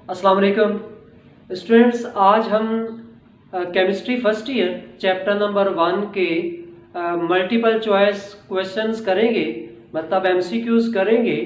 अस्सलाम वालेकुम स्टूडेंट्स। आज हम chemistry first year chapter number 1 के मल्टीपल चॉइस क्वेश्चंस करेंगे, मतलब एमसीक्यूज करेंगे।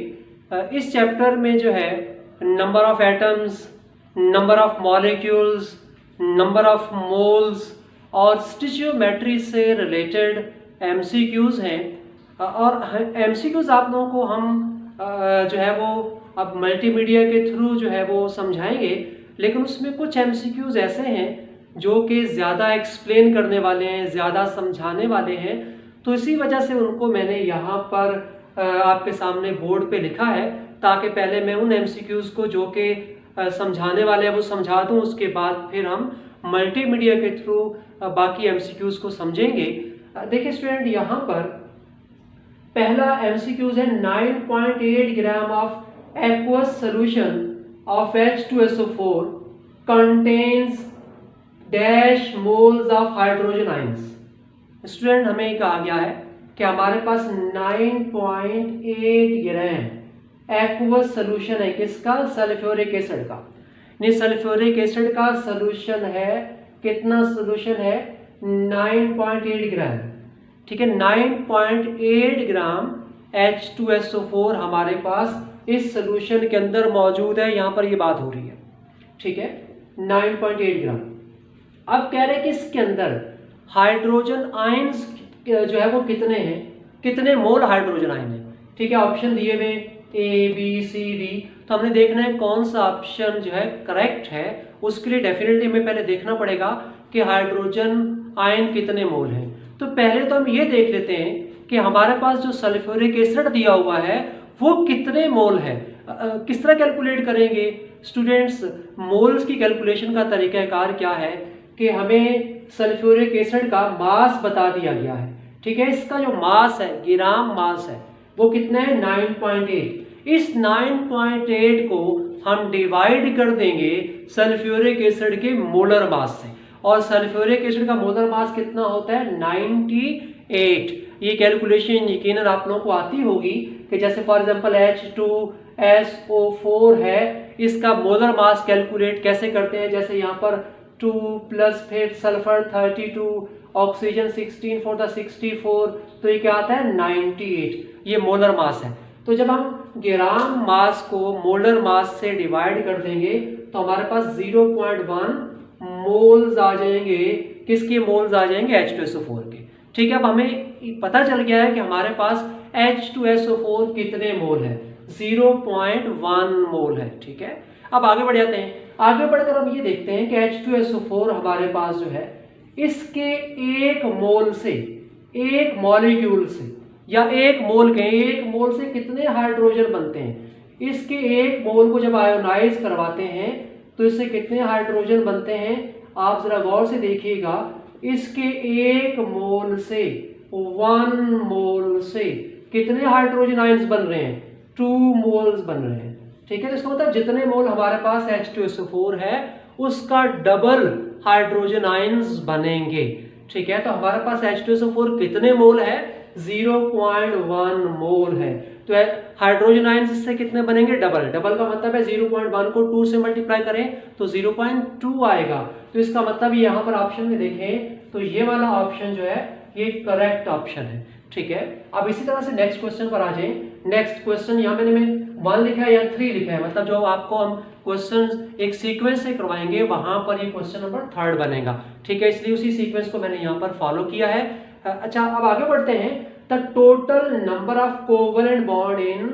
इस चैप्टर में जो है number of atoms, number of molecules, number of moles और स्टिचियोमेट्री से रिलेटेड एमसीक्यूज हैं। और एमसीक्यूज आप लोगों को हम जो है वो अब मल्टीमीडिया के थ्रू जो है वो समझाएंगे, लेकिन उसमें कुछ एमसीक्यूज ऐसे हैं जो कि ज़्यादा एक्सप्लेन करने वाले हैं, ज़्यादा समझाने वाले हैं। तो इसी वजह से उनको मैंने यहाँ पर आपके सामने बोर्ड पे लिखा है, ताकि पहले मैं उन एमसीक्यूज को जो कि समझाने वाले हैं वो समझा दूँ, उसके बाद फिर हम मल्टीमीडिया के थ्रू बाकी एमसीक्यूज को समझेंगे। देखिए स्टूडेंट, यहाँ पर पहला एमसीक्यूज है 9.8 gram of aqueous solution of H2SO4 contains dash moles of hydrogen ions। Student, हमें ये कहा गया है कि हमारे पास 9.8 ग्राम एक्वस सोल्यूशन है, किसका? सल्फ्यूरिक एसिड का। नहीं, सल्फ्यूरिक एसिड का सोल्यूशन है, कितना सोल्यूशन है? 9.8 ग्राम। ठीक है, 9.8 ग्राम H2SO4 हमारे पास इस सोल्यूशन के अंदर मौजूद है। यहाँ पर ये बात हो रही है, ठीक है, 9.8 ग्राम। अब कह रहे हैं कि इसके अंदर हाइड्रोजन आयंस जो है वो कितने हैं, कितने मोल हाइड्रोजन आयन है। ठीक है, ऑप्शन दिए हुए ए बी सी डी, तो हमने देखना है कौन सा ऑप्शन जो है करेक्ट है। उसके लिए डेफिनेटली हमें पहले देखना पड़ेगा कि हाइड्रोजन आयन कितने मोल हैं। तो पहले तो हम ये देख लेते हैं कि हमारे पास जो सल्फ्यूरिक एसिड दिया हुआ है वो कितने मोल है। किस तरह कैलकुलेट करेंगे स्टूडेंट्स? मोल्स की कैलकुलेशन का तरीकाकार क्या है कि हमें सल्फ्यूरिक एसिड का मास बता दिया गया है। ठीक है, इसका जो मास है, ग्राम मास है, वो कितना है? 9.8। इस 9.8 को हम डिवाइड कर देंगे सल्फ्यूरिक एसिड के मोलर मास से, और सल्फ्यूरिक एसिड का मोलर मास कितना होता है? 98। ये कैलकुलेशन यकीनन आप लोगों को आती होगी कि जैसे फॉर एग्जांपल H2SO4 है, इसका मोलर मास कैलकुलेट कैसे करते हैं? जैसे यहाँ पर 2 प्लस फिर सल्फर 32, ऑक्सीजन 16 फॉर द 64, तो ये क्या आता है? 98। ये मोलर मास है। तो जब हम ग्राम मास को मोलर मास से डिवाइड कर देंगे तो हमारे पास 0.1 मोल्स आ जाएंगे। किसके मोल्स आ जाएंगे? H2SO4 के। ठीक है, अब हमें पता चल गया है कि हमारे पास H2SO4 कितने मोल है? 0.1 मोल है। ठीक है, अब आगे बढ़ जाते हैं। आगे बढ़कर हम ये देखते हैं कि H2SO4 हमारे पास जो है, इसके एक मोल से, एक मॉलिक्यूल से, या एक मोल के, एक मोल से कितने हाइड्रोजन बनते हैं? इसके एक मोल को जब आयोनाइज करवाते हैं तो इससे कितने हाइड्रोजन बनते हैं? आप जरा गौर से देखिएगा, इसके एक मोल से, 1 मोल से कितने हाइड्रोजन आयंस बन रहे हैं? 2 मोल्स बन रहे हैं। ठीक है, तो इसका मतलब जितने मोल हमारे पास H2SO4 है उसका डबल हाइड्रोजन आयंस बनेंगे। ठीक है, तो हमारे पास H2SO4 कितने मोल है? 0.1 मोल है। तो हाइड्रोजन आयंस इससे कितने बनेंगे? डबल। डबल का मतलब है 0.1 को 2 से मल्टीप्लाई करें तो 0.2 आएगा। तो इसका मतलब यहाँ पर ऑप्शन में देखें तो ये वाला ऑप्शन जो है ये करेक्ट ऑप्शन है। ठीक है, अब इसी तरह से नेक्स्ट क्वेश्चन पर आ जाए। नेक्स्ट क्वेश्चन यहाँ मैंने 1 लिखा है या 3 लिखा है, मतलब जो आपको हम क्वेश्चन एक सीक्वेंस से करवाएंगे वहां पर ये क्वेश्चन नंबर 3 बनेगा। ठीक है, इसलिए उसी सीक्वेंस को मैंने यहाँ पर फॉलो किया है। अच्छा, अब आगे बढ़ते हैं। The total number of covalent bond in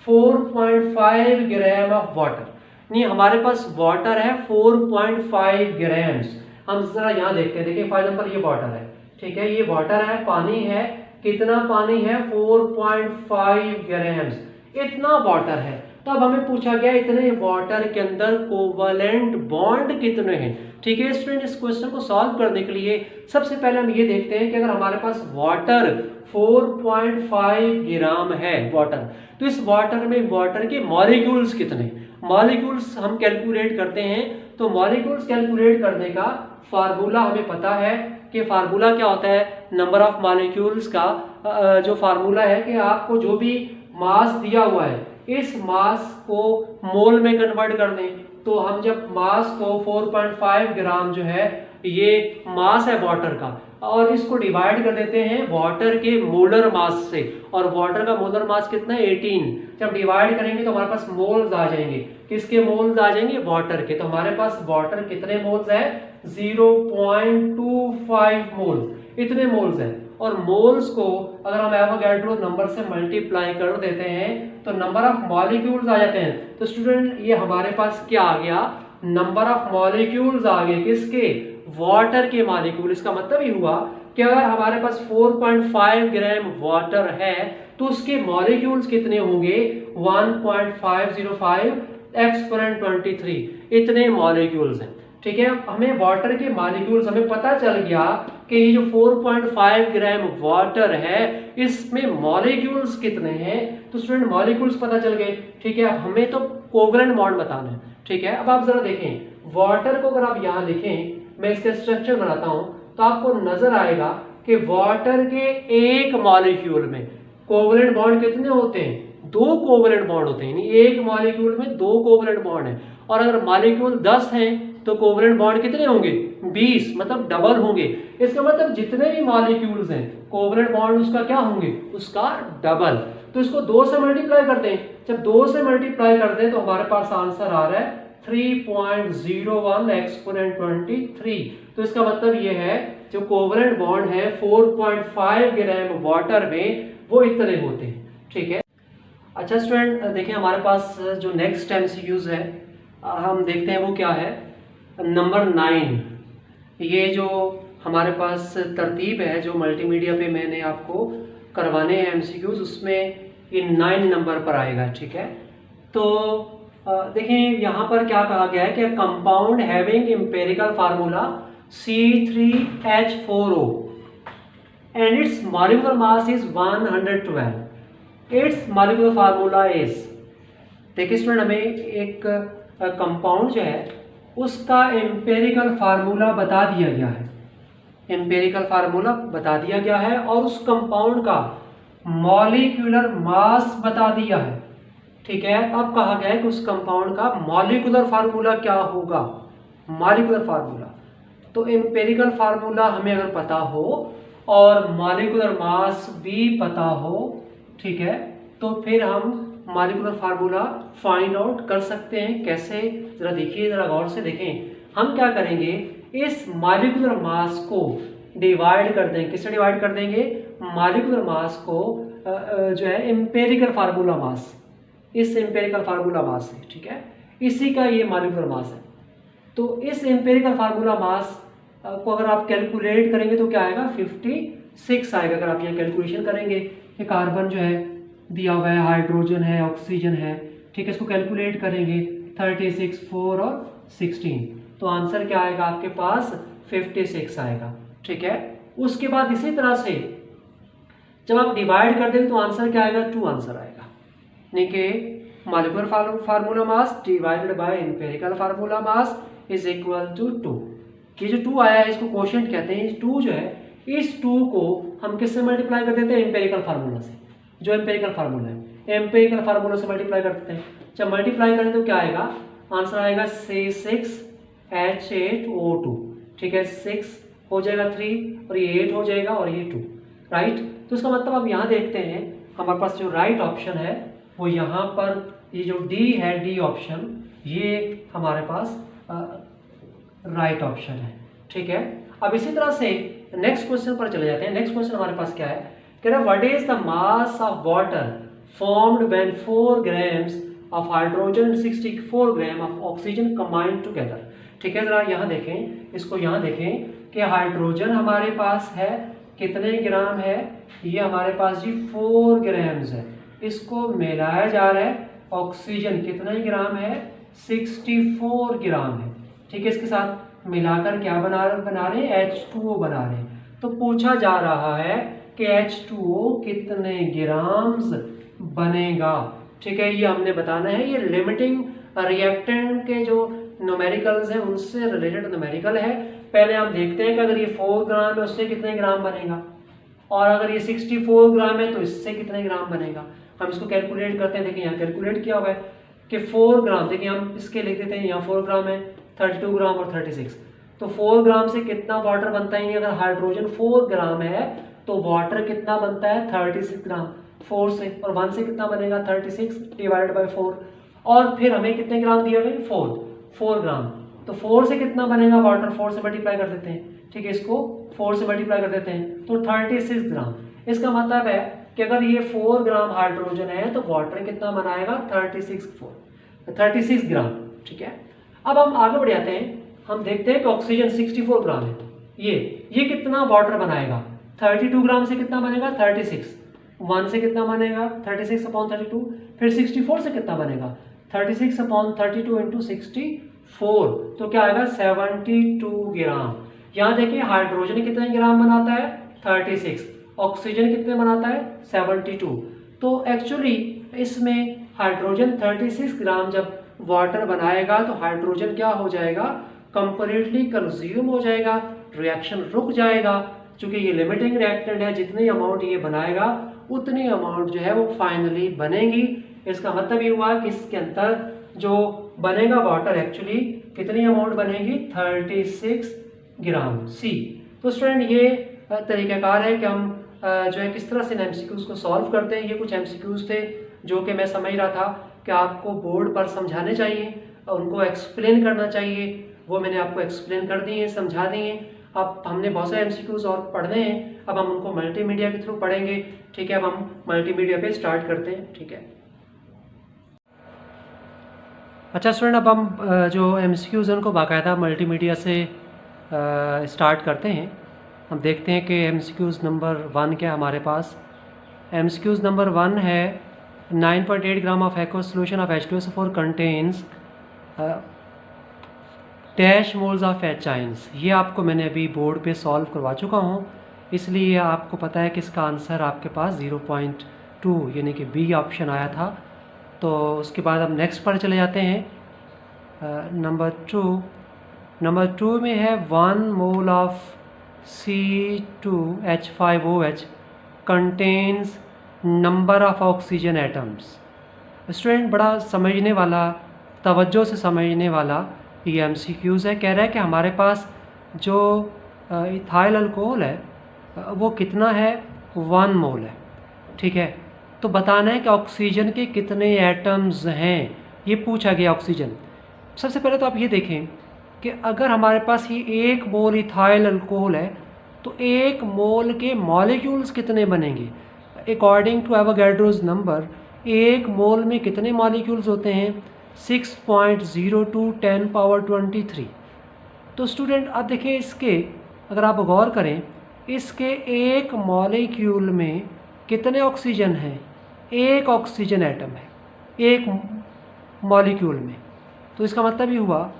4.5 gram of water. नहीं, हमारे पास वाटर है 4.5 ग्राम्स। हम जरा यहाँ देखते हैं। देखिए फॉर एग्जांपल ये वाटर है। ठीक है, ये वाटर है, पानी है। कितना पानी है? 4.5 ग्राम्स। इतना वाटर है। तो अब हमें पूछा गया इतने वाटर के अंदर कोवेलेंट बॉन्ड कितने हैं। ठीक है स्टूडेंट, इस क्वेश्चन को सॉल्व करने के लिए सबसे पहले हम ये देखते हैं कि अगर हमारे पास वाटर 4.5 ग्राम है वाटर, तो इस वाटर में वाटर के मॉलिक्यूल्स कितने? मॉलिक्यूल्स हम कैलकुलेट करते हैं। तो मॉलिक्यूल्स कैलकुलेट करने का फार्मूला हमें पता है कि फार्मूला क्या होता है नंबर ऑफ मॉलिक्यूल्स का। जो फार्मूला है कि आपको जो भी मास दिया हुआ है इस मास को मोल में कन्वर्ट कर दें, तो हम जब मास को 4.5 ग्राम जो है ये मास है वाटर का, और इसको डिवाइड कर देते हैं वाटर के मोलर मास से, और वाटर का मोलर मास कितना है 18। जब डिवाइड करेंगे तो हमारे पास मोल्स आ जाएंगे। किसके मोल्स आ जाएंगे? वाटर के। तो हमारे पास वाटर कितने मोल्स है? 0.25 मोल्स, इतने मोल्स हैं। और मोल्स को अगर हम एवोगैड्रो नंबर से मल्टीप्लाई कर देते हैं तो नंबर ऑफ मॉलिक्यूल्स आ जाते हैं। तो स्टूडेंट ये हमारे पास क्या आ गया? नंबर ऑफ मॉलिक्यूल्स आ गए। किसके? वाटर के मॉलिक्यूल। इसका मतलब ये हुआ कि अगर हमारे पास 4.5 ग्राम वाटर है तो उसके मॉलिक्यूल्स कितने होंगे? 1.505 एक्सपोनेंट 23, इतने मॉलिक्यूल्स हैं। ठीक है, हमें वाटर के मॉलिक्यूल्स हमें पता चल गया कि ये जो 4.5 ग्राम वाटर है इसमें मॉलिक्यूल्स कितने हैं। तो स्टूडेंट मॉलिक्यूल्स पता चल गए। ठीक है, हमें तो कोवेलेंट बॉन्ड बताना है। ठीक है, अब आप जरा देखें वाटर को, अगर आप यहाँ लिखें, मैं इसका स्ट्रक्चर बनाता हूं तो आपको नजर आएगा कि वाटर के एक मॉलिक्यूल में कोवेलेंट बॉन्ड कितने होते हैं? 2 कोवेलेंट बॉन्ड होते हैं। एक मॉलिक्यूल में 2 कोवेलेंट बॉन्ड है, और अगर मॉलिक्यूल 10 हैं तो कोवेलेंट बॉन्ड कितने होंगे? 20, मतलब डबल होंगे। इसका मतलब जितने भी मॉलिक्यूल्स हैं कोवेलेंट बॉन्ड उसका क्या होंगे? उसका डबल। तो इसको 2 से मल्टीप्लाई कर दें। जब 2 से मल्टीप्लाई कर दें तो हमारे पास आंसर आ रहा है 3.01 एक्सपोनेंट 23। तो इसका मतलब ये है जो कोवेलेंट बॉन्ड है 4.5 ग्राम वाटर में वो इतने होते हैं। ठीक है, अच्छा स्टूडेंट देखिए हमारे पास जो नेक्स्ट एमसीक्यूज है हम देखते हैं वो क्या है। नंबर 9, ये जो हमारे पास तरतीब है जो मल्टीमीडिया पे मैंने आपको करवाने हैं एमसीक्यूज, उसमें ये 9 नंबर पर आएगा। ठीक है, तो देखिए यहाँ पर क्या कहा गया है कि compound having empirical formula C3H4O and its molecular mass is 112. Its molecular formula is, देखिए स्टूडेंट हमें एक कंपाउंड जो है उसका एम्पिरिकल फार्मूला बता दिया गया है। एम्पिरिकल फार्मूला बता दिया गया है और उस कंपाउंड का मॉलिक्यूलर मास बता दिया है। ठीक है, अब कहा गया है कि उस कंपाउंड का मॉलिक्यूलर फार्मूला क्या होगा? मॉलिक्यूलर फार्मूला, तो एम्पिरिकल फार्मूला हमें अगर पता हो और मॉलिक्यूलर मास भी पता हो, ठीक है, तो फिर हम मॉलिक्यूलर फार्मूला फाइंड आउट कर सकते हैं। कैसे? जरा देखिए, जरा गौर से देखें। हम क्या करेंगे, इस मॉलिक्यूलर मास को डिवाइड कर देंगे। किससे डिवाइड कर देंगे? मॉलिक्यूलर मास को जो है एम्पिरिकल फार्मूला मास, इस एम्पिरिकल फार्मूला मास से। ठीक है, इसी का ये मॉलिक्यूलर मास है। तो इस एम्पिरिकल फार्मूला मास को अगर आप कैलकुलेट करेंगे तो क्या आएगा? 56 आएगा। अगर आप यहाँ कैलकुलेशन करेंगे, ये कार्बन जो है दिया हुआ है, हाइड्रोजन है, ऑक्सीजन है। ठीक है, इसको कैलकुलेट करेंगे 36, 4 और 16, तो आंसर क्या आएगा आपके पास? 56 आएगा। ठीक है, उसके बाद इसी तरह से जब आप डिवाइड कर देंगे तो आंसर क्या आएगा? 2 आंसर आएगा। यानी कि molecular formula mass divided by empirical formula mass is equal to 2। ये जो 2 आया है इसको क्वोशिएंट कहते हैं। 2 जो है, इस 2 को हम किससे मल्टीप्लाई कर देते हैं? एम्पिरिकल फार्मूला से। जो एम्पिरिकल फार्मूला है, एम्पिरिकल फार्मूला से मल्टीप्लाई कर देते हैं। जब मल्टीप्लाई करें तो क्या आएगा? आंसर आएगा C6H8O2। ठीक है, 6 हो जाएगा 3 और ये 8 हो जाएगा और ये 2, राइट। तो इसका मतलब अब यहाँ देखते हैं हमारे पास जो राइट ऑप्शन है वो यहाँ पर, ये जो डी है, डी ऑप्शन, ये हमारे पास राइट ऑप्शन है। ठीक है, अब इसी तरह से नेक्स्ट क्वेश्चन पर चले जाते हैं। नेक्स्ट क्वेश्चन हमारे पास क्या है? कह रहा है what is the mass of water formed when 4 grams of hydrogen and 64 gram of oxygen combined together. ठीक है, जरा यहाँ देखें, इसको यहाँ देखें कि हाइड्रोजन हमारे पास है कितने ग्राम है? ये हमारे पास जी 4 ग्राम्स है। इसको मिलाया जा रहा है, ऑक्सीजन कितने ग्राम है? 64 ग्राम है। ठीक है, इसके साथ मिलाकर क्या बना रहे हैं? H2O बना रहे हैं। तो पूछा जा रहा है कि H2O कितने ग्राम्स बनेगा। ठीक है, ये हमने बताना है। ये लिमिटिंग रिएक्टेंट के जो न्यूमेरिकल्स हैं उनसे रिलेटेड न्यूमेरिकल है। पहले हम देखते हैं कि अगर ये 4 ग्राम है उससे कितने ग्राम बनेगा, और अगर ये 64 ग्राम है तो इससे कितने ग्राम बनेगा। हम इसको कैलकुलेट करते हैं। देखिए यहाँ कैलकुलेट किया हुआ है कि 4 ग्राम, देखिए हम इसके लिख देते हैं, यहाँ 4 ग्राम है, 32 ग्राम और 36। तो 4 ग्राम से कितना वाटर बनता है, अगर हाइड्रोजन 4 ग्राम है तो वाटर कितना बनता है 36 ग्राम 4 से, और 1 से कितना बनेगा 36 डिवाइडेड बाई 4। और फिर हमें कितने ग्राम दिया गया 4 ग्राम, तो 4 से कितना बनेगा वाटर, 4 से मल्टीप्लाई कर देते हैं, ठीक है, इसको 4 से मल्टीप्लाई कर देते हैं तो 36 ग्राम। इसका मतलब है कि अगर ये 4 ग्राम हाइड्रोजन है तो वाटर कितना बनाएगा 36 ग्राम, ठीक है। अब हम आगे बढ़ जाते हैं, हम देखते हैं कि ऑक्सीजन 64 ग्राम है, ये कितना वाटर बनाएगा, 32 ग्राम से कितना बनेगा 36, 1 से कितना बनेगा 36 अपॉन 32, फिर 64 से कितना बनेगा 36 अपॉन 32 इंटू 64, तो क्या आएगा 72 ग्राम। यहाँ देखिए हाइड्रोजन कितने ग्राम बनाता है 36, ऑक्सीजन कितने बनाता है 72, तो एक्चुअली इसमें हाइड्रोजन 36 ग्राम जब वाटर बनाएगा तो हाइड्रोजन क्या हो जाएगा, कंप्लीटली कंज्यूम हो जाएगा, रिएक्शन रुक जाएगा, क्योंकि ये लिमिटिंग रिएक्टेंट है, जितनी अमाउंट ये बनाएगा उतनी अमाउंट जो है वो फाइनली बनेगी। इसका मतलब ये हुआ कि इसके अंदर जो बनेगा वाटर एक्चुअली कितनी अमाउंट बनेगी 36 ग्राम सी। तो स्टूडेंट ये तरीक़ाकार है कि हम जो है किस तरह से एमसीक्यूज़ को सॉल्व करते हैं। ये कुछ एमसीक्यूज़ थे जो कि मैं समझ रहा था कि आपको बोर्ड पर समझाने चाहिए और उनको एक्सप्लेन करना चाहिए, वो मैंने आपको एक्सप्लेन कर दिए, समझा दिए। अब हमने बहुत सारे एमसीक्यूज़ और पढ़ने हैं, अब हम उनको मल्टीमीडिया के थ्रू पढ़ेंगे, ठीक है। अब हम मल्टीमीडिया पे स्टार्ट करते हैं, ठीक है। अच्छा स्टूडेंट, अब हम जो एमसीक्यूज़ हैं उनको बाकायदा मल्टीमीडिया से स्टार्ट करते हैं। हम देखते हैं कि एमसीक्यूज़ नंबर 1 क्या हमारे पास। एमसीक्यूज़ नंबर 1 है 9.8 gram of aqueous solution of H2SO4 contains dash moles of H ions. ये आपको मैंने अभी बोर्ड पे सॉल्व करवा चुका हूँ, इसलिए आपको पता है कि इसका आंसर आपके पास 0.2 यानी कि बी ऑप्शन आया था। तो उसके बाद हम नेक्स्ट पर चले जाते हैं। नंबर 2 में है 1 mole of C2H5OH contains number of oxygen atoms. Student बड़ा समझने वाला, तवज्जो से समझने वाला ये एमसीक्यूज़ है। कह रहा है कि हमारे पास जो इथाइल अल्कोहल है वो कितना है 1 मोल है, ठीक है। तो बताना है कि ऑक्सीजन के कितने एटम्स हैं, ये पूछा गया ऑक्सीजन। सबसे पहले तो आप ये देखें कि अगर हमारे पास ये 1 मोल इथाइल अल्कोहल है तो 1 मोल के मॉलिक्यूल्स कितने बनेंगे। अकॉर्डिंग टू एवोगैड्रोज नंबर 1 मोल में कितने मॉलिक्यूल्स होते हैं 6.02 10 पावर 23। तो स्टूडेंट आप देखिए इसके, अगर आप गौर करें, इसके 1 मॉलिक्यूल में कितने ऑक्सीजन हैं, 1 ऑक्सीजन एटम है 1 मॉलिक्यूल में। तो इसका मतलब ये हुआ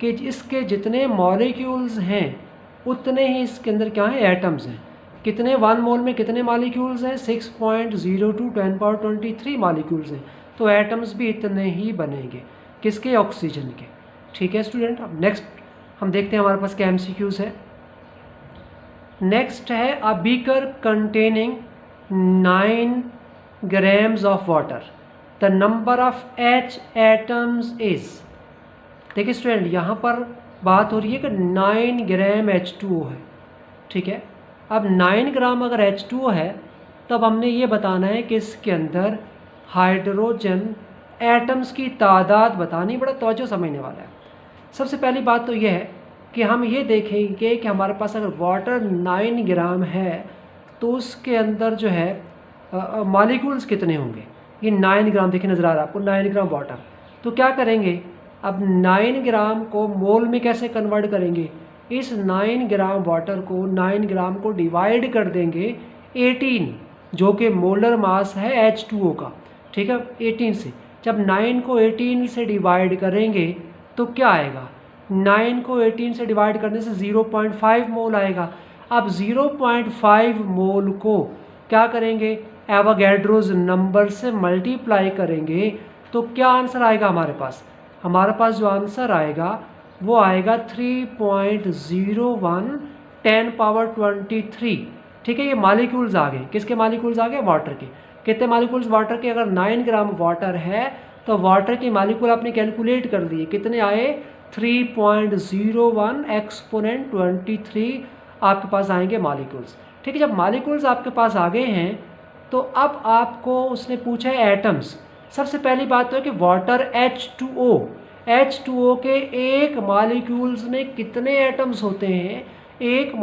कि इसके जितने मॉलिक्यूल्स हैं उतने ही इसके अंदर क्या हैं एटम्स हैं। कितने 1 मोल में कितने मॉलिक्यूल्स हैं 6.02 10 पावर 23 मॉलिक्यूल्स हैं, तो एटम्स भी इतने ही बनेंगे किसके, ऑक्सीजन के, ठीक है स्टूडेंट। अब नेक्स्ट हम देखते हैं हमारे पास क्या एमसीक्यूज़ है। नेक्स्ट है a beaker containing 9 grams of water, the number of H atoms is. देखिए स्टूडेंट यहाँ पर बात हो रही है कि 9 ग्राम H2O है, ठीक है। अब 9 ग्राम अगर H2O है तब हमने ये बताना है कि इसके अंदर हाइड्रोजन एटम्स की तादाद बतानी, बड़ा तवज्जो समझने वाला है। सबसे पहली बात तो यह है कि हम ये देखेंगे कि हमारे पास अगर वाटर 9 ग्राम है तो उसके अंदर जो है मॉलिक्यूल्स कितने होंगे। ये 9 ग्राम देखिए नज़र आ रहा है आपको, 9 ग्राम वाटर। तो क्या करेंगे, अब 9 ग्राम को मोल में कैसे कन्वर्ट करेंगे, इस 9 ग्राम वाटर को 9 ग्राम को डिवाइड कर देंगे 18 जो कि मोलर मास है H2O का, ठीक है। 18 से जब 9 को 18 से डिवाइड करेंगे तो क्या आएगा, 9 को 18 से डिवाइड करने से 0.5 मोल आएगा। अब 0.5 मोल को क्या करेंगे, एवोगैड्रोज नंबर से मल्टीप्लाई करेंगे तो क्या आंसर आएगा हमारे पास। हमारे पास जो आंसर आएगा वो आएगा 3.01 10 पावर 23, ठीक है। ये मॉलिक्यूल्स आ गए, किसके मॉलिक्यूल्स आ गए, वाटर के। कितने मॉलिक्यूल्स वाटर के, अगर 9 ग्राम वाटर है तो वाटर के मॉलिक्यूल आपने कैलकुलेट कर दिए, कितने आए 3.01 एक्सपोनेंट 23 आपके पास आएंगे मॉलिक्यूल्स। ठीक है, जब मॉलिक्यूल्स आपके पास आ गए हैं तो अब आपको उसने पूछा है एटम्स। सबसे पहली बात तो है कि वाटर H2O के एक मॉलिक्यूल्स में कितने एटम्स होते हैं, एक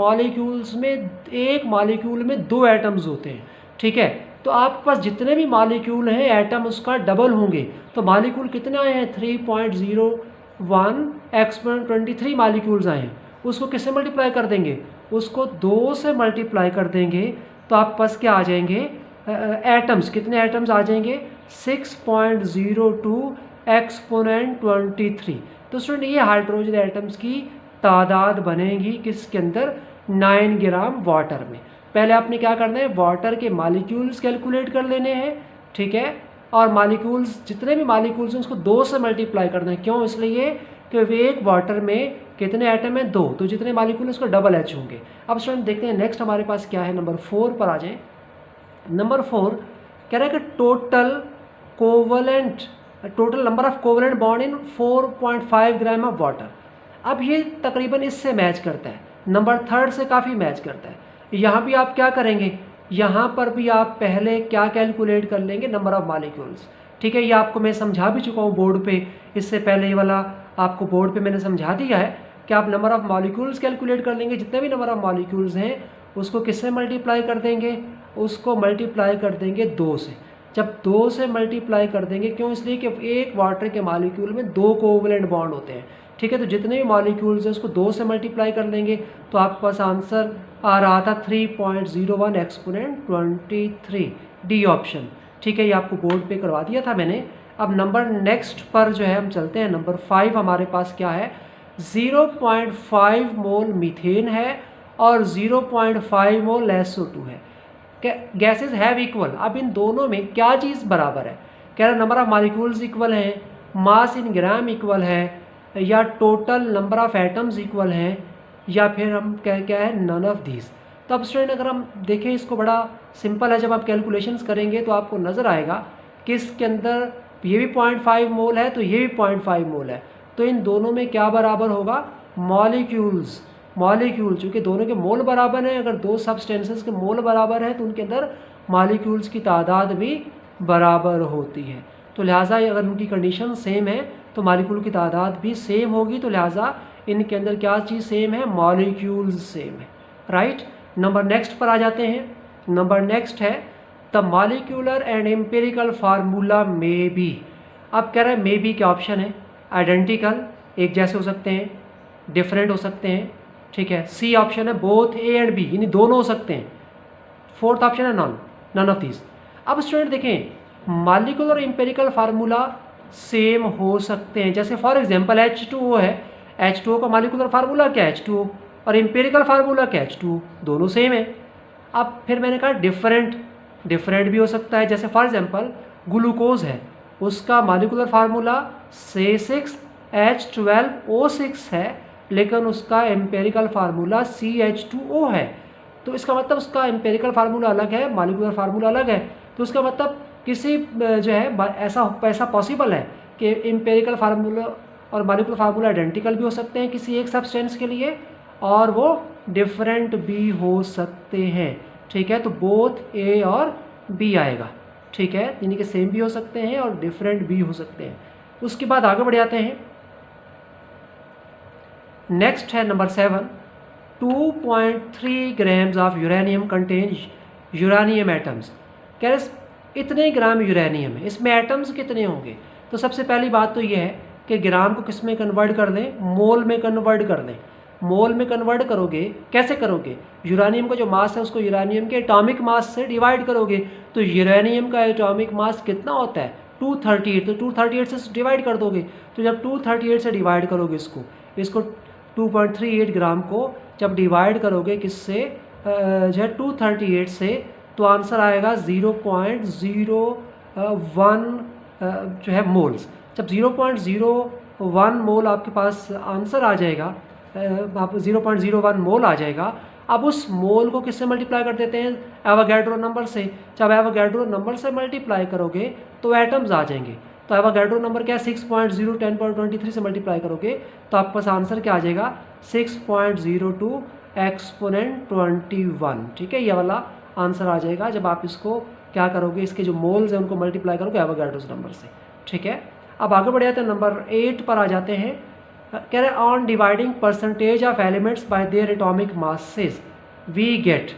मॉलिक्यूल में 2 एटम्स होते हैं। ठीक है, तो आपके पास जितने भी मॉलिक्यूल हैं एटम उसका डबल होंगे। तो मॉलिक्यूल कितने आए हैं 3.01 एक्सपोनेंट 23 मॉलिक्यूल्स आए हैं। उसको किससे मल्टीप्लाई कर देंगे, उसको 2 से मल्टीप्लाई कर देंगे तो आपके पास क्या आ जाएंगे एटम्स, कितने एटम्स आ जाएंगे 6.02 एक्सपोनेंट 23। तो स्टूडेंट ये हाइड्रोजन एटम्स की तादाद बनेगी किसके अंदर 9 ग्राम वाटर में। पहले आपने क्या करना है, वाटर के मॉलिक्यूल्स कैलकुलेट कर लेने हैं। ठीक है, और मॉलिक्यूल्स जितने भी मॉलिक्यूल्स हैं उसको 2 से मल्टीप्लाई करना है। क्यों, इसलिए कि एक वाटर में कितने एटम है 2, तो जितने मॉलिक्यूल उसको डबल H होंगे। अब स्टूडेंट देखते हैं नेक्स्ट हमारे पास क्या है, नंबर 4 पर आ जाएं। नंबर 4 कह रहा है कि total number of covalent bond in 4.5 gram of water. अब ये तकरीबन इससे मैच करता है, नंबर 3 से काफ़ी मैच करता है। यहाँ भी आप क्या करेंगे, यहाँ पर भी आप पहले क्या कैलकुलेट कर लेंगे, नंबर ऑफ मॉलिक्यूल्स। ठीक है, ये आपको मैं समझा भी चुका हूँ बोर्ड पे, इससे पहले ये वाला आपको बोर्ड पे मैंने समझा दिया है कि आप नंबर ऑफ मॉलिक्यूल्स कैलकुलेट कर लेंगे। जितने भी नंबर ऑफ मॉलिक्यूल्स हैं उसको किससे मल्टीप्लाई कर देंगे, उसको मल्टीप्लाई कर देंगे 2 से। जब 2 से मल्टीप्लाई कर देंगे, क्यों, इसलिए कि एक वाटर के मॉलिक्यूल में 2 कोवलेंट बॉन्ड होते हैं। ठीक है, तो जितने भी मॉलिक्यूल्स हैं उसको 2 से मल्टीप्लाई कर लेंगे तो आपके पास आंसर आ रहा था 3.01 एक्सपोनेंट 23, डी ऑप्शन। ठीक है, ये आपको बोर्ड पे करवा दिया था मैंने। अब नंबर नेक्स्ट पर जो है हम चलते हैं, नंबर 5 हमारे पास क्या है, 0.5 मोल मीथेन है और 0.5 मोल SO2 है। Gases have equal. अब इन दोनों में क्या चीज़ बराबर है, कह रहा नंबर ऑफ मॉलिक्यूल्स इक्वल हैं, मास इन ग्राम इक्वल है, या total number of atoms equal हैं, या फिर हम क्या है नन ऑफ दीज। तो अब स्टूडेंट अगर हम देखें इसको बड़ा सिंपल है, जब आप कैलकुलेशंस करेंगे तो आपको नज़र आएगा कि इसके अंदर ये भी 0.5 मोल है तो ये भी 0.5 मोल है। तो इन दोनों में क्या बराबर होगा, मॉलिक्यूल चूँकि दोनों के मोल बराबर हैं, अगर 2 सब्सटेंसेस के मोल बराबर है तो उनके अंदर मॉलिक्यूल्स की तादाद भी बराबर होती है। तो लिहाजा अगर उनकी कंडीशन सेम है तो मॉलिक्यूल की तादाद भी सेम होगी, तो लिहाजा इनके अंदर क्या चीज़ सेम है, मॉलिक्यूल्स सेम है। राइट, नंबर नेक्स्ट पर आ जाते हैं। नंबर नेक्स्ट है the molecular and empirical formula may be. अब कह रहा है मे बी क्या ऑप्शन है, आइडेंटिकल एक जैसे हो सकते हैं, डिफरेंट हो सकते हैं। ठीक है, सी ऑप्शन है बोथ ए एंड बी, यानी दोनों हो सकते हैं। फोर्थ ऑप्शन है नन ऑफ दीज। अब स्टूडेंट देखें, मॉलिक्यूलर और एम्पिरिकल फार्मूला सेम हो सकते हैं। जैसे फॉर एग्जांपल H2O है, H2O का मॉलिक्यूलर फार्मूला क्या है H2O, और एम्पिरिकल फार्मूला क्या है H2O, दोनों सेम है। अब फिर मैंने कहा डिफरेंट भी हो सकता है। जैसे फॉर एग्जांपल ग्लूकोज है, उसका मॉलिक्यूलर फार्मूला C6H12O6 है, लेकिन उसका एम्पिरिकल फार्मूला CH2O है। तो इसका मतलब उसका एम्पिरिकल फार्मूला अलग है, मॉलिक्यूलर फार्मूला अलग है। तो उसका मतलब किसी जो है ऐसा पॉसिबल है कि एम्पिरिकल फार्मूला और मॉलिक्यूलर फार्मूला आइडेंटिकल भी हो सकते हैं किसी एक सब्सटेंस के लिए, और वो डिफरेंट भी हो सकते हैं। ठीक है, तो बोथ ए और बी आएगा। ठीक है, यानी कि सेम भी हो सकते हैं और डिफरेंट भी हो सकते हैं। उसके बाद आगे बढ़ जाते हैं। नेक्स्ट है number 7, 2.3 grams of uranium contain uranium atoms. कह रहे इतने ग्राम यूरेनियम है, इसमें एटम्स कितने होंगे। तो सबसे पहली बात तो यह है कि ग्राम को किस में कन्वर्ट कर दें, मोल में कन्वर्ट कर दें। मोल में कन्वर्ट करोगे, कैसे करोगे, यूरेनियम का जो मास है उसको यूरेनियम के एटॉमिक मास से डिवाइड करोगे। तो यूरेनियम का एटॉमिक मास कितना होता है 238, तो 238 से डिवाइड कर दोगे। तो जब 238 से डिवाइड करोगे इसको 2.38 ग्राम को जब डिवाइड करोगे किससे जो है 238 से, तो आंसर आएगा 0.01 जो है मोल्स। जब 0.01 मोल आपके पास आंसर आ जाएगा, आप 0.01 मोल आ जाएगा, अब उस मोल को किससे मल्टीप्लाई कर देते हैं, एवोगैड्रो नंबर से। जब एवोगैड्रो नंबर से मल्टीप्लाई करोगे तो एटम्स आ जाएंगे। तो एवोगैड्रो नंबर क्या है, 6.0 10^23 से मल्टीप्लाई करोगे तो आपके पास आंसर क्या आ जाएगा, 6.02 एक्सपोनेंट 21। ठीक है, ये वाला आंसर आ जाएगा जब आप इसको क्या करोगे, इसके जो मोल्स हैं उनको मल्टीप्लाई करोगे एवोगैड्रोस नंबर से। ठीक है, अब आगे बढ़ जाते हैं, नंबर 8 पर आ जाते हैं। कह रहे on dividing percentage of elements by their atomic masses we get.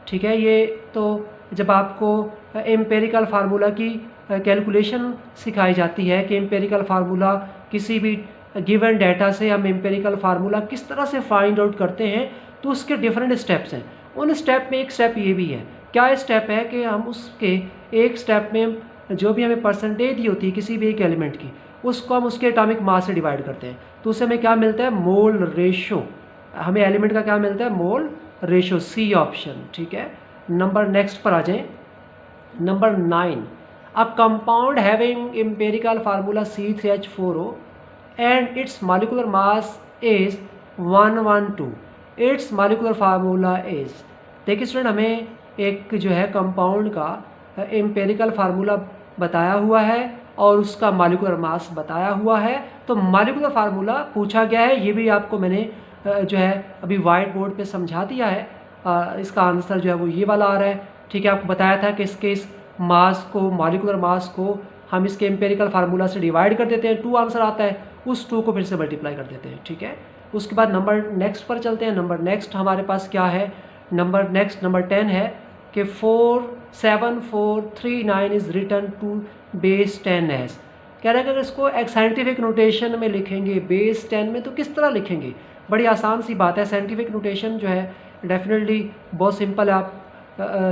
ठीक है, ये तो जब आपको एम्पेरिकल फार्मूला की कैलकुलेशन सिखाई जाती है कि एम्पेरिकल फार्मूला किसी भी गिवन डाटा से हम एम्पेरिकल फार्मूला किस तरह से फाइंड आउट करते हैं, तो उसके डिफरेंट स्टेप्स हैं। उन स्टेप में एक स्टेप ये भी है, क्या स्टेप है कि हम उसके एक स्टेप में जो भी हमें परसेंटेज दी होती है किसी भी एक एलिमेंट की, उसको हम उसके एटॉमिक मास से डिवाइड करते हैं, तो उससे हमें क्या मिलता है, मोल रेशो। हमें एलिमेंट का क्या मिलता है, मोल रेशो, सी ऑप्शन। ठीक है, नंबर नेक्स्ट पर आ जाएं, number 9। A compound having empirical formula C3H4O and its molecular mass is 112, its molecular formula is। देखिए स्टूडेंट, हमें एक जो है कंपाउंड का एम्पेरिकल फार्मूला बताया हुआ है और उसका मॉलिक्यूलर मास बताया हुआ है, तो मॉलिक्यूलर फार्मूला पूछा गया है। ये भी आपको मैंने जो है अभी वाइट बोर्ड पे समझा दिया है। इसका आंसर जो है वो ये वाला आ रहा है। ठीक है, आपको बताया था कि इसके इस मास को, मॉलिक्यूलर मास को हम इसके एम्पेरिकल फार्मूला से डिवाइड कर देते हैं, 2 आंसर आता है, उस 2 को फिर से मल्टीप्लाई कर देते हैं। ठीक है, उसके बाद नंबर नेक्स्ट पर चलते हैं। नंबर नेक्स्ट हमारे पास क्या है, नंबर 10 है कि 47439 is return to base 10s। कह रहा है कि अगर इसको एक साइंटिफिक नोटेशन में लिखेंगे बेस 10 में तो किस तरह लिखेंगे। बड़ी आसान सी बात है, साइंटिफिक नोटेशन जो है डेफिनेटली बहुत सिंपल है। आप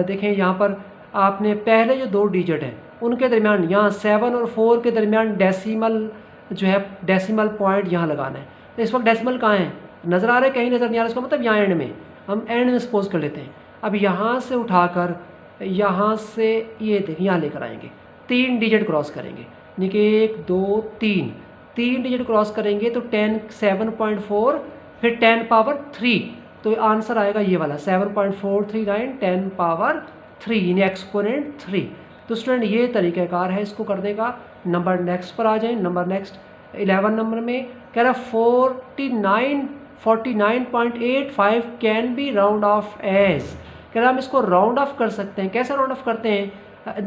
देखें यहाँ पर आपने पहले जो 2 डिजिट हैं उनके दरमियान, यहाँ 7 और 4 के दरमियान डेसिमल जो है, डेसिमल पॉइंट यहाँ लगाना है। तो इस वक्त डेसिमल कहाँ है, नज़र आ रहा है, कहीं नज़र नहीं आ रहा, इसका मतलब यहाँ एंड में, हम एंड में सपोज कर लेते हैं। अब यहाँ से उठाकर यहाँ से ये देखिए यहाँ लेकर आएंगे, 3 डिजिट क्रॉस करेंगे, यानी कि 1 2 3 डिजिट क्रॉस करेंगे तो 10 7.4 फिर 10 पावर 3, तो आंसर आएगा ये वाला 7.439 10 पावर 3 यानी एक्सपोनेंट 3। तो स्टूडेंट ये तरीक़ाकार है इसको करने का। नंबर नेक्स्ट पर आ जाएं, नंबर नेक्स्ट 11 नंबर में कह रहा 49.85 can be round off as. कह रहा हम इसको राउंड ऑफ कर सकते हैं, कैसे राउंड ऑफ करते हैं,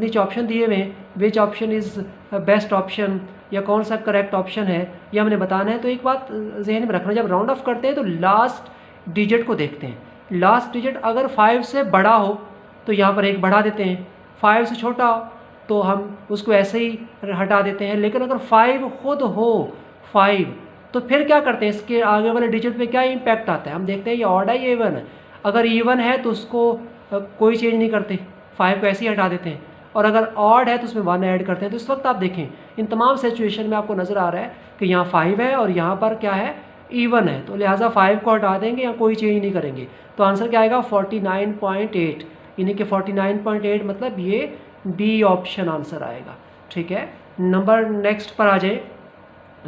नीचे ऑप्शन दिए हुए हैं, which option is best option या कौन सा करेक्ट ऑप्शन है ये हमने बताना है। तो एक बात जहन में रखना, जब राउंड ऑफ करते हैं तो लास्ट डिजिट को देखते हैं। लास्ट डिजिट अगर 5 से बड़ा हो तो यहाँ पर 1 बढ़ा देते हैं, 5 से छोटा हो तो हम उसको ऐसे ही हटा देते हैं। लेकिन अगर 5 खुद हो 5 तो फिर क्या करते हैं, इसके आगे वाले डिजिट पे क्या इम्पैक्ट आता है, हम देखते हैं ये ऑड है ये इवन है। अगर इवन है तो उसको कोई चेंज नहीं करते, 5 को ऐसे ही हटा देते हैं, और अगर ऑड है तो उसमें 1 ऐड करते हैं। तो इस वक्त आप देखें इन तमाम सिचुएशन में आपको नज़र आ रहा है कि यहाँ 5 है और यहाँ पर क्या है, इवन है, तो लिहाजा 5 को हटा देंगे या कोई चेंज नहीं करेंगे। तो आंसर क्या आएगा 49.8, यानी कि 49.8 मतलब ये बी ऑप्शन आंसर आएगा। ठीक है, नंबर नेक्स्ट पर आ जाए,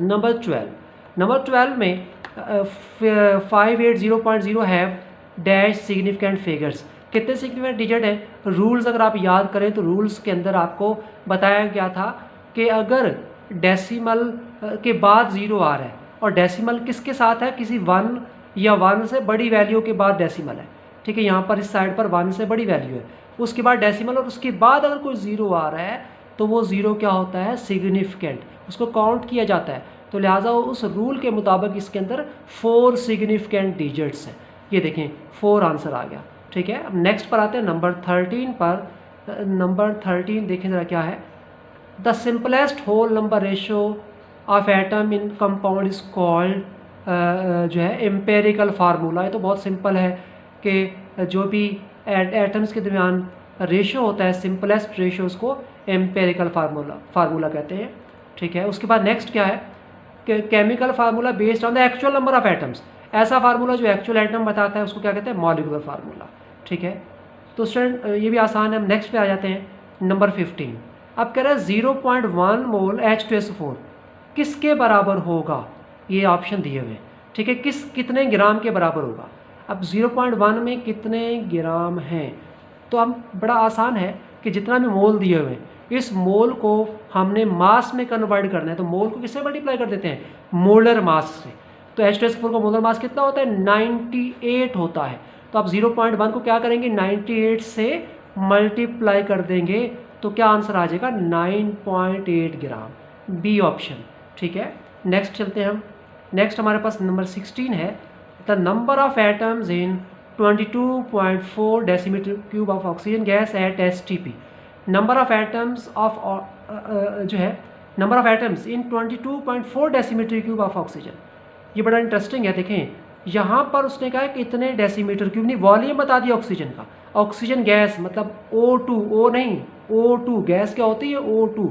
नंबर 12। नंबर 12 में 580.0 हैव डैश सिग्निफिकेंट फिगर्स। कितने सिग्निफिकेंट डिजिट हैं, रूल्स अगर आप याद करें तो रूल्स के अंदर आपको बताया गया था कि अगर डेसिमल के बाद 0 आ रहा है और डेसिमल किसके साथ है, किसी 1 या 1 से बड़ी वैल्यू के बाद डेसिमल है। ठीक है, यहाँ पर इस साइड पर 1 से बड़ी वैल्यू है, उसके बाद डेसिमल, और उसके बाद अगर कोई 0 आ रहा है तो वो 0 क्या होता है, सिग्निफिकेंट, उसको काउंट किया जाता है। तो लिहाजा उस रूल के मुताबिक इसके अंदर 4 सिग्निफिकेंट डिजिट्स हैं। ये देखें 4 आंसर आ गया। ठीक है, अब नेक्स्ट पर आते हैं नंबर 13 पर। नंबर 13 देखें ज़रा क्या है, the simplest whole number ratio of atom in compound is called, जो है एम्पेरिकल फार्मूला। ये तो बहुत सिंपल है कि जो भी एटम्स के दरमियान रेशो होता है, सिंपलेस्ट रेशो, उसको एम्पेरिकल फार्मूला कहते हैं। ठीक है, उसके बाद नेक्स्ट क्या है कि chemical formula based on the actual number of atoms. ऐसा फार्मूला जो एक्चुअल एटम बताता है उसको क्या कहते हैं, मॉलिक्यूलर फार्मूला। ठीक है, तो स्टूडेंट ये भी आसान है। हम नेक्स्ट पे आ जाते हैं, नंबर 15। अब कह रहा है 0.1 मोल H2SO4 किसके बराबर होगा, ये ऑप्शन दिए हुए हैं। ठीक है, कितने ग्राम के बराबर होगा। अब 0.1 में कितने ग्राम हैं, तो हम बड़ा आसान है कि जितना भी मोल दिए हुए हैं इस मोल को हमने मास में कन्वर्ट करना है, तो मोल को किससे मल्टीप्लाई कर देते हैं, मोलर मास से। तो H2SO4 का मोलर मास कितना होता है, 98 होता है। तो आप 0.1 को क्या करेंगे, 98 से मल्टीप्लाई कर देंगे तो क्या आंसर आ जाएगा, 9.8 ग्राम, बी ऑप्शन। ठीक है, नेक्स्ट चलते हैं हम। नेक्स्ट हमारे पास नंबर 16 है, the number of atoms in 22.4 decimetre cube of oxygen gas at STP। Number of atoms of जो है number of atoms in 22.4 decimetre cube of oxygen, ये बड़ा इंटरेस्टिंग है। देखें यहाँ पर उसने कहा कि इतने डेसीमीटर क्यूब, नहीं वॉल्यूम बता दिया ऑक्सीजन का। ऑक्सीजन गैस मतलब O2, O नहीं O2, गैस क्या होती है O2,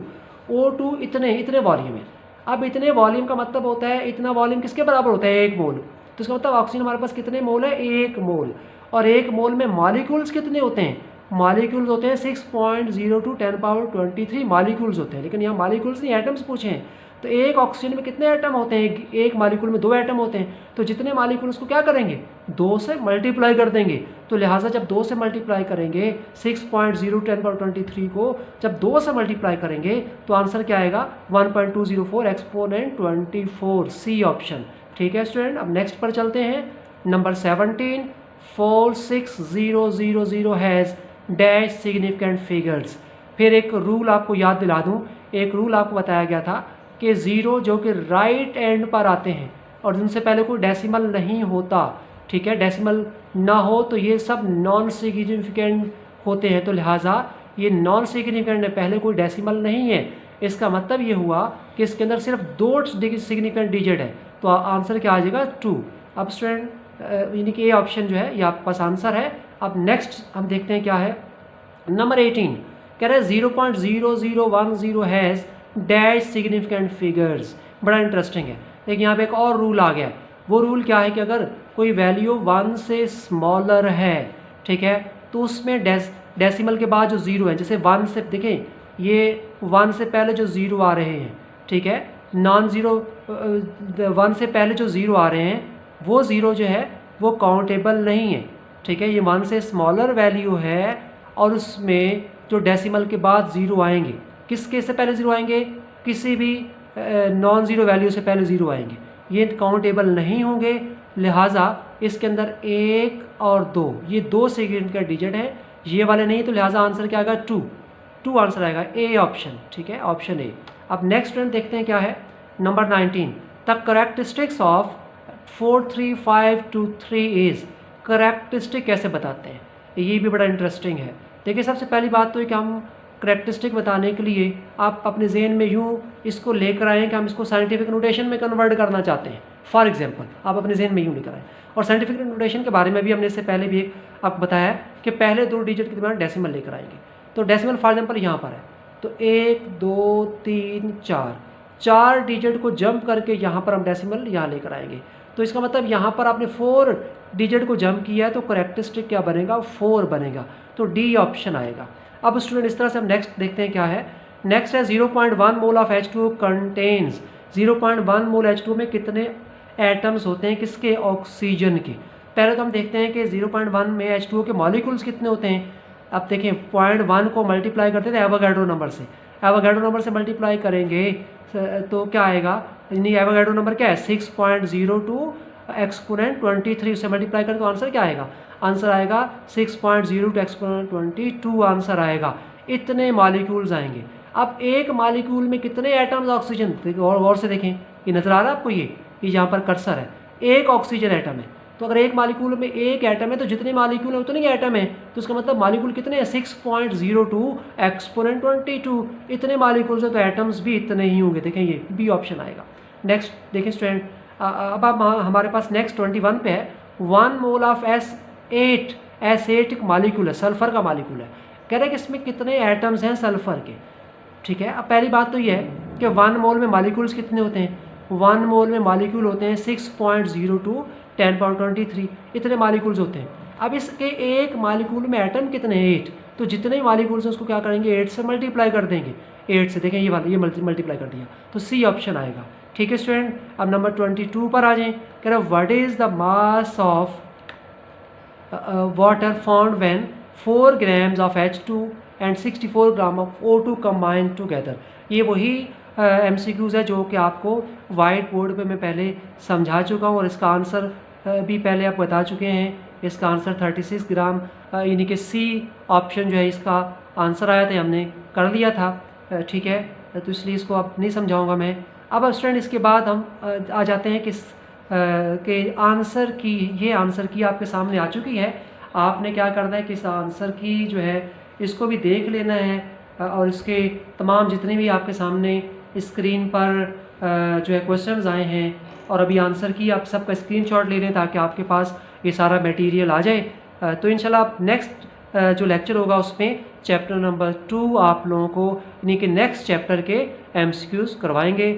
O2 इतने वॉल्यूम है। अब इतने वॉल्यूम का मतलब होता है, इतना वॉल्यूम किसके बराबर होता है, 1 मोल। तो इसका मतलब ऑक्सीजन हमारे पास कितने मोल है, 1 मोल। और 1 मोल में मॉलिक्यूल्स कितने होते हैं, मॉलिक्यूल्स होते हैं 6.02 10⁻23 मॉलिक्यूल्स होते हैं। लेकिन यहाँ मॉलिक्यूल्स नहीं, एटम्स पूछे हैं। तो एक ऑक्सीजन में कितने एटम होते हैं, एक मॉलिक्यूल में 2 एटम होते हैं। तो जितने मॉलिक्यूल्स को क्या करेंगे, 2 से मल्टीप्लाई कर देंगे। तो लिहाजा जब 2 से मल्टीप्लाई करेंगे 6.0 10⁻23 को जब 2 से मल्टीप्लाई करेंगे तो आंसर क्या आएगा, 1.204 एक्सपोनेंट 24, सी ऑप्शन। ठीक है स्टूडेंट, अब नेक्स्ट पर चलते हैं। Number 17, 46000 has dash significant figures. फिर एक रूल आपको याद दिला दूं, एक रूल आपको बताया गया था कि 0 जो कि राइट एंड पर आते हैं और जिनसे पहले कोई डेसिमल नहीं होता, ठीक है, डेसिमल ना हो तो ये सब नॉन सिग्निफिकेंट होते हैं। तो लिहाजा ये नॉन सिग्निफिकेंट है, पहले कोई डेसिमल नहीं है। इसका मतलब ये हुआ कि इसके अंदर सिर्फ 2 सिग्निफिकेंट डिजिट है। तो आंसर क्या आ जाएगा, 2। अब स्टूडेंट यानी कि ये ऑप्शन जो है ये आपके पास आंसर है। अब नेक्स्ट हम देखते हैं क्या है। नंबर 18 कह रहे हैं 0.0010 हैज़ डैश सिग्निफिकेंट फिगर्स। बड़ा इंटरेस्टिंग है। लेकिन यहाँ पे एक और रूल आ गया। वो रूल क्या है कि अगर कोई वैल्यू 1 से स्मॉलर है, ठीक है, तो उसमें डेसिमल के बाद जो 0 है, जैसे 1 से देखें ये 1 से पहले जो 0 आ रहे हैं, ठीक है, नॉन ज़ीरो 1 से पहले जो 0 आ रहे हैं वो 0 जो है वो काउंटेबल नहीं है। ठीक है, ये 1 से स्मॉलर वैल्यू है और उसमें जो डेसिमल के बाद 0 आएंगे, किसके से पहले 0 आएंगे, किसी भी नॉन ज़ीरो वैल्यू से पहले 0 आएंगे, ये काउंटेबल नहीं होंगे। लिहाजा इसके अंदर 1 और 2 ये 2 सिग्निफिकेंट डिजिट हैं, ये वाले नहीं। तो लिहाजा आंसर क्या आएगा, 2 आंसर आएगा, ए ऑप्शन। ठीक है, ऑप्शन ए। अब नेक्स्ट वन देखते हैं क्या है। Number 19 the characteristics of 43523 is. Characteristic कैसे बताते हैं, ये भी बड़ा इंटरेस्टिंग है। देखिए सबसे पहली बात तो है कि हम करेक्टरिस्टिक बताने के लिए आप अपने जहन में यूँ इसको लेकर आएँ कि हम इसको साइंटिफिक नोटेशन में कन्वर्ट करना चाहते हैं। फॉर एग्जांपल आप अपने जहन में यूँ लेकर आएँ। और साइंटिफिक नोटेशन के बारे में भी हमने इससे पहले भी आपको बताया कि पहले 2 डिजिट के दरमियान डेसिमल लेकर आएंगे। तो डेसिमल फॉर एग्जाम्पल यहाँ पर है, तो 1 2 3 4 डिजिट को जंप करके यहाँ पर हम डेसिमल यहाँ लेकर आएंगे। तो इसका मतलब यहाँ पर आपने 4 डिजिट को जंप किया है तो करेक्टरिस्टिक क्या बनेगा, 4 बनेगा। तो डी ऑप्शन आएगा। अब स्टूडेंट इस तरह से हम नेक्स्ट देखते हैं क्या है। नेक्स्ट है 0.1 mole of H2O contains. 0.1 mole H2O में कितने एटम्स होते हैं, किसके, ऑक्सीजन के। पहले तो हम देखते हैं कि 0.1 में H2O के मॉलिक्यूल्स कितने होते हैं। अब देखें 0.1 को मल्टीप्लाई करते थे एवोगाड्रो नंबर से, एवोगाड्रो नंबर से मल्टीप्लाई करेंगे तो क्या आएगा, यानी एवोगाड्रो नंबर क्या है 6.02 एक्सपोनेंट 23 से मल्टीप्लाई करें तो आंसर क्या आएगा, आंसर आएगा 6.02 एक्सपोनेंट 22 आंसर आएगा। इतने मॉलिक्यूल्स आएंगे। अब एक मॉलिक्यूल में कितने एटम्स ऑक्सीजन, और गौर से देखें, ये नज़र आ रहा है आपको, ये यहाँ पर कर्सर है, एक ऑक्सीजन एटम है। तो अगर एक मॉलिक्यूल में एक एटम है तो जितने मॉलिक्यूल है उतने ही एटम है। तो इसका मतलब मॉलिक्यूल कितने हैं, 6.02 एक्सपोनेंट 22। इतने मॉलिक्यूल्स हैं तो एटम्स भी इतने ही होंगे। देखें ये बी ऑप्शन आएगा। नेक्स्ट देखें स्टूडेंट, अब हमारे पास नेक्स्ट 21 पे है 1 मोल ऑफ S8 एक मॉलिक्यूल है, सल्फर का मॉलिक्यूल है। कह रहे हैं कि इसमें कितने एटम्स हैं सल्फर के। ठीक है, अब पहली बात तो ये है कि 1 मोल में मॉलिक्यूल्स कितने होते हैं, 1 मोल में मॉलिक्यूल होते हैं 6.02 10⁻23 इतने मॉलिक्यूल्स होते हैं। अब इसके एक मॉलिक्यूल में एटम कितने हैं, 8। तो जितने मॉलिक्यूल्स हैं उसको क्या करेंगे, 8 से मल्टीप्लाई कर देंगे। 8 से देखें ये मल्टीप्लाई कर दिया तो सी ऑप्शन आएगा। ठीक है स्टूडेंट, अब नंबर 22 पर आ जाएं। कह रहा है what is the mass of water found when 4 grams of H2 and 64 gram of O2 combined together. ये वही MCQs है जो कि आपको वाइट बोर्ड पे मैं पहले समझा चुका हूँ और इसका आंसर भी पहले आप बता चुके हैं। इसका आंसर 36 ग्राम यानी कि सी ऑप्शन जो है इसका आंसर आया था, हमने कर लिया था, ठीक है, तो इसलिए इसको अब नहीं समझाऊंगा मैं। अब स्टूडेंट इसके बाद हम आ जाते हैं किस के आंसर की, ये आंसर की आपके सामने आ चुकी है। आपने क्या करना है कि इस आंसर की जो है इसको भी देख लेना है और इसके तमाम जितने भी आपके सामने स्क्रीन पर जो है क्वेश्चंस आए हैं और अभी आंसर की आप सबका स्क्रीनशॉट ले लें ताकि आपके पास ये सारा मटेरियल आ जाए। तो इंशाल्लाह आप नेक्स्ट जो लेक्चर होगा उसमें चैप्टर नंबर 2 आप लोगों को यानी कि नेक्स्ट चैप्टर के MCQs करवाएंगे।